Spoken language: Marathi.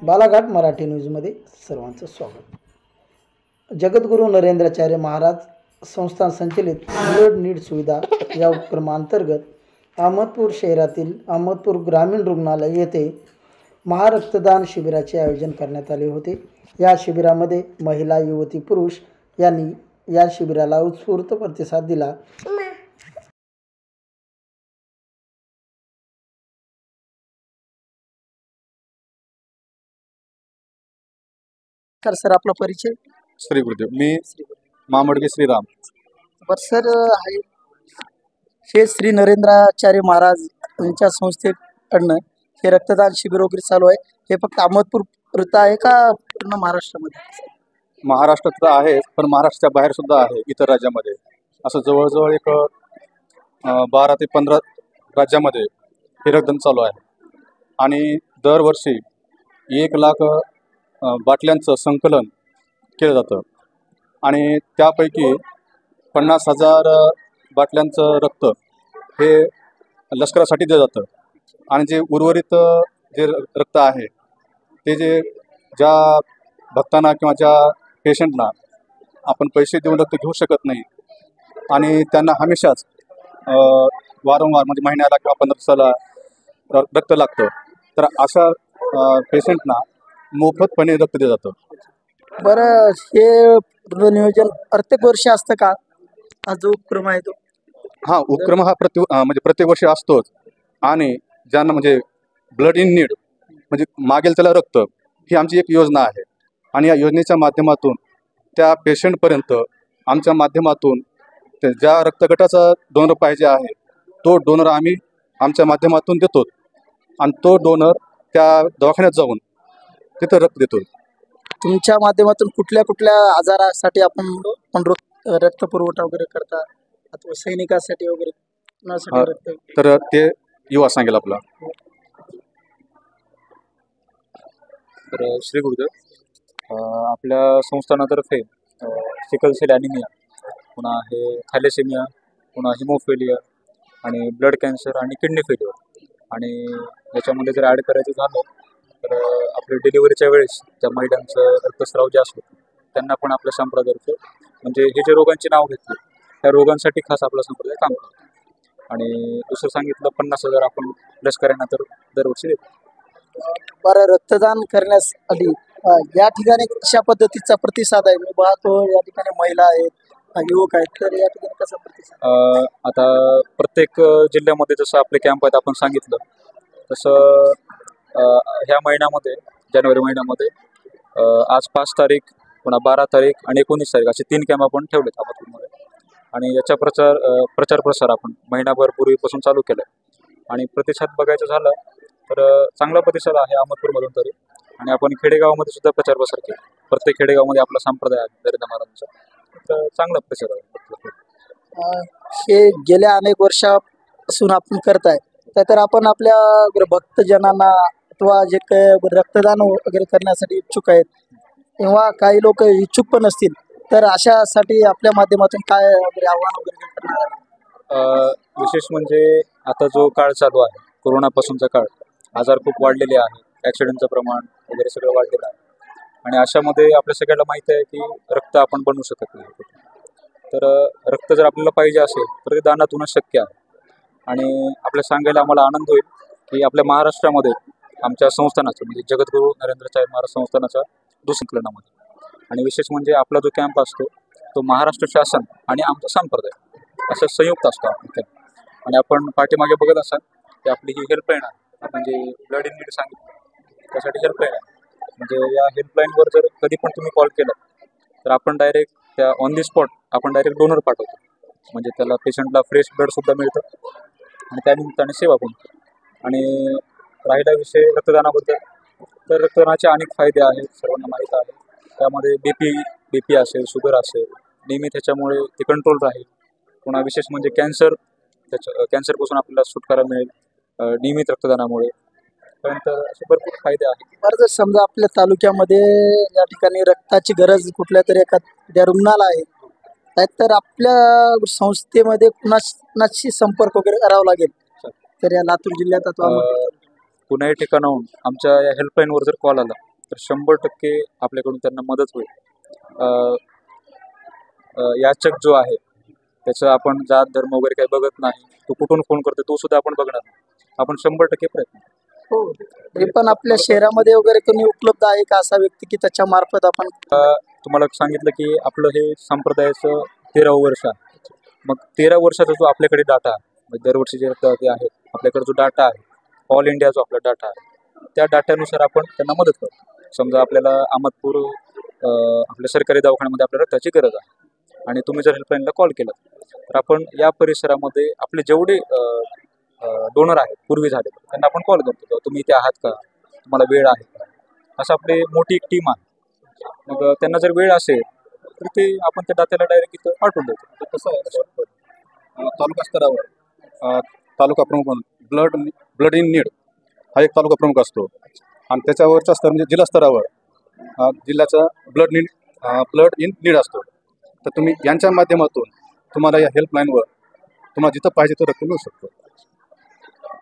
बालाघाट मराठी न्यूजमध्ये सर्वांचं स्वागत। जगद्गुरू नरेंद्राचार्य महाराज संस्थान संचलित ब्लड नीड सुविधा या उपक्रमांतर्गत अहमदपूर शहरातील अहमदपूर ग्रामीण रुग्णालय येथे महारक्तदान शिबिराचे आयोजन करण्यात आले होते। या शिबिरामध्ये महिला, युवती, पुरुष यांनी या शिबिराला उत्स्फूर्त प्रतिसाद दिला। सर, आपला परिचय? श्री गुरुदेव, मी मामडगे श्रीराम। बरं सर, हे श्री नरेंद्राचार्य महाराज यांच्या संस्थेकडनं हे रक्तदान शिबिर वगैरे चालू आहे। हे फक्त अहमदपूर पुरत आहे का पूर्ण महाराष्ट्रामध्ये? महाराष्ट्रात आहे, पण महाराष्ट्राच्या बाहेर सुद्धा आहे, इतर राज्यामध्ये। असं जवळजवळ एक 12 ते 15 राज्यामध्ये हे रक्तदान चालू आहे आणि दरवर्षी 1 लाख बाटल्यांचं संकलन केलं जातं आणि त्यापैकी 50,000 बाटल्यांचं रक्त हे लष्करासाठी दिलं जातं आणि जे उर्वरित जे रक्त आहे ते ज्या भक्तांना किंवा ज्या पेशंटना आपण पैसे देऊन रक्त घेऊ शकत नाही आणि त्यांना हमेशाच वारंवार म्हणजे महिन्याला किंवा 15 दिवसाला रक्त लागतं, तर अशा पेशंटना मोफतपणे रक्त दिलं जातं। बरं, हे नियोजन प्रत्येक वर्षी असतं का? हा जो उपक्रम आहे तो? हा उपक्रम हा प्रत्येक वर्षी असतोच आणि ज्यांना म्हणजे ब्लड इन नीड म्हणजे मागेल त्याला रक्त, ही आमची एक योजना आहे आणि या योजनेच्या माध्यमातून त्या पेशंटपर्यंत आमच्या माध्यमातून ज्या रक्तगटाचा डोनर पाहिजे आहे तो डोनर आम्ही आमच्या माध्यमातून देतो आणि तो डोनर त्या दवाखान्यात जाऊन तिथं रक्त देतो। तुमच्या माध्यमातून कुठल्या कुठल्या आजारासाठी आपण रक्त पुरवठा वगैरे करता, अथवा सैनिकांसाठी वगैरे कोणासाठी रक्त? तर ते युवा सांगेल आपला। तर श्री गुरुदेव, आपल्या संस्थानातर्फे सिकल सेल ॲनिमिया, पुन्हा हे थॅलेसेमिया, पुन्हा हिमोफेलिया आणि ब्लड कॅन्सर आणि किडनी फेल्युअर, आणि याच्यामध्ये जर ॲड करायचं झालं तर आपल्या डिलिव्हरीच्या वेळेस ज्या महिलांचं रक्तस्राव जे असतो त्यांना पण आपल्या संप्रदायातर्फे म्हणजे हे जे रोगांची नाव घेतली त्या रोगांसाठी खास आपला संप्रदाय काम करतो। आणि दुसरं सांगितलं 50,000 आपण लष्कऱ्यांना तर दरवर्षी देतो। बरं, रक्तदान करण्यासाठी या ठिकाणी कशा पद्धतीचा प्रतिसाद आहे? मी पाहतो या ठिकाणी महिला आहेत, युवक आहेत, तर या ठिकाणी कसा प्रतिसाद? आता प्रत्येक जिल्ह्यामध्ये जसं आपले कॅम्प आहेत आपण सांगितलं तसं ह्या महिन्यामध्ये जानेवारी महिन्यामध्ये आज 5 तारीख, पुन्हा 12 तारीख आणि 19 तारीख असे 3 कॅम्प आपण ठेवलेत अहमदपूरमध्ये आणि याचा प्रचार प्रसार आपण महिनाभर पूर्वीपासून चालू केला आहे आणि प्रतिसाद बघायचं झालं तर चांगला प्रतिसाद आहे अहमदपूरमधून तरी। आणि आपण खेडेगावामध्ये सुद्धा प्रचार प्रसार केला, प्रत्येक खेडेगावामध्ये आपला संप्रदाय आहे नरेंद्र महाराजांचा, तर चांगला प्रतिसाद आहे। हे गेल्या अनेक वर्षापासून आपण करताय, तर आपण आपल्या भक्तजनांना अथवा जे काही रक्तदान वगैरे करण्यासाठी इच्छुक आहेत किंवा काही लोक इच्छुक पण असतील, तर अशासाठी आपल्या माध्यमातून काय वगैरे आव्हान वगैरे करणार आहे? विशेष म्हणजे आता जो काळ चालू आहे, कोरोनापासूनचा काळ, आजार खूप वाढलेले आहे, ॲक्सिडेंटचं प्रमाण वगैरे सगळं वाढलेलं आहे आणि अशामध्ये आपल्या सगळ्याला माहिती आहे की रक्त आपण बनवू शकत नाही, तर रक्त जर आपल्याला पाहिजे असेल तर ते दानातूनच शक्य आहे। आणि आपल्या सांगायला आम्हाला आनंद होईल की आपल्या महाराष्ट्रामध्ये आमच्या संस्थानाचं म्हणजे जगद्गुरू नरेंद्राचार्य महाराज संस्थानाच्या संकलनामध्ये आणि विशेष म्हणजे आपला जो कॅम्प असतो तो महाराष्ट्र शासन आणि आमचा संप्रदाय असं संयुक्त असतो आपला कॅम्प। आणि आपण पाठीमागे बघत असाल की आपली ही हेल्पलाईन आहे, म्हणजे ब्लड इन नीड सांगितलं त्यासाठी हेल्पलाईन आहे, म्हणजे या हेल्पलाईनवर जर कधी पण तुम्ही कॉल केला तर आपण डायरेक्ट त्या ऑन दी स्पॉट आपण डायरेक्ट डोनर पाठवतो, म्हणजे त्याला पेशंटला फ्रेश ब्लडसुद्धा मिळतं आणि त्यानिमित्ताने सेवा पण होते। आणि राहिला विषय रक्तदानाबद्दल, तर रक्तदानाचे अनेक फायदे आहेत, सर्वांना माहीत आहे। त्यामध्ये बीपी असेल, शुगर असेल, नेहमी त्याच्यामुळे ते कंट्रोल राहील। पुन्हा विशेष म्हणजे कॅन्सरपासून आपल्याला सुटकारा मिळेल नियमित रक्तदानामुळे, त्यानंतर असे भरपूर फायदे आहेत। बरं, जर समजा आपल्या तालुक्यामध्ये या ठिकाणी रक्ताची गरज कुठल्या तरी एखाद्या रुग्णाला आहे, तर आपल्या संस्थेमध्ये कुणाशी संपर्क वगैरे करावा लागेल? तर या लातूर जिल्ह्यात कुणाही ठिकाणाहून आमच्या या हेल्पलाईनवर जर कॉल आला तर 100% आपल्याकडून त्यांना मदत होईल. अ, याचक जो आहे त्याचं आपण जात धर्म वगैरे काही बघत नाही, तो कुठून फोन करतो तो सुद्धा आपण बघणार नाही. आपण 100% प्रयत्न करू. हो, तरी पण आपल्या शहरामध्ये वगैरे कोणी उपलब्ध आहे का असा व्यक्ती की त्याच्या मार्फत आपण तुम्हाला सांगितलं की आपलं हे संप्रदायाचं 13वं वर्ष आहे. मग 13 वर्षाचा जो आपल्याकडे डाटा आहे, म्हणजे दरवर्षी जे ते आहे आपल्याकडे जो डाटा आहे, ऑल इंडिया जो आपला डाटा आहे, त्या डाट्यानुसार आपण त्यांना मदत करतो. समजा आपल्याला अहमदपूर आपल्या सरकारी दवाखान्यामध्ये आपल्या रक्ताची गरज आहे आणि तुम्ही जर हेल्पलाईनला कॉल केला तर आपण या परिसरामध्ये आपले जेवढे डोनर आहेत पूर्वी झाले त्यांना आपण कॉल करतो, तुम्ही इथे आहात का, तुम्हाला वेळ आहे का, असं आपली मोठी एक टीम आहे. मग त्यांना जर वेळ असेल तर ते आपण त्या दात्याला डायरेक्ट इथं पाठवून देतो. तर कसं आहे तालुका स्तरावर तालुका प्रमुख ब्लड इन नीड हा एक तालुका प्रमुख असतो आणि त्याच्यावरचा स्तर म्हणजे जिल्हा स्तरावर जिल्ह्याचा ब्लड इन नीड असतो. तर तुम्ही यांच्या माध्यमातून तुम्हाला या हेल्पलाईनवर तुम्हाला जिथं पाहिजे तो रक्त मिळू शकतो.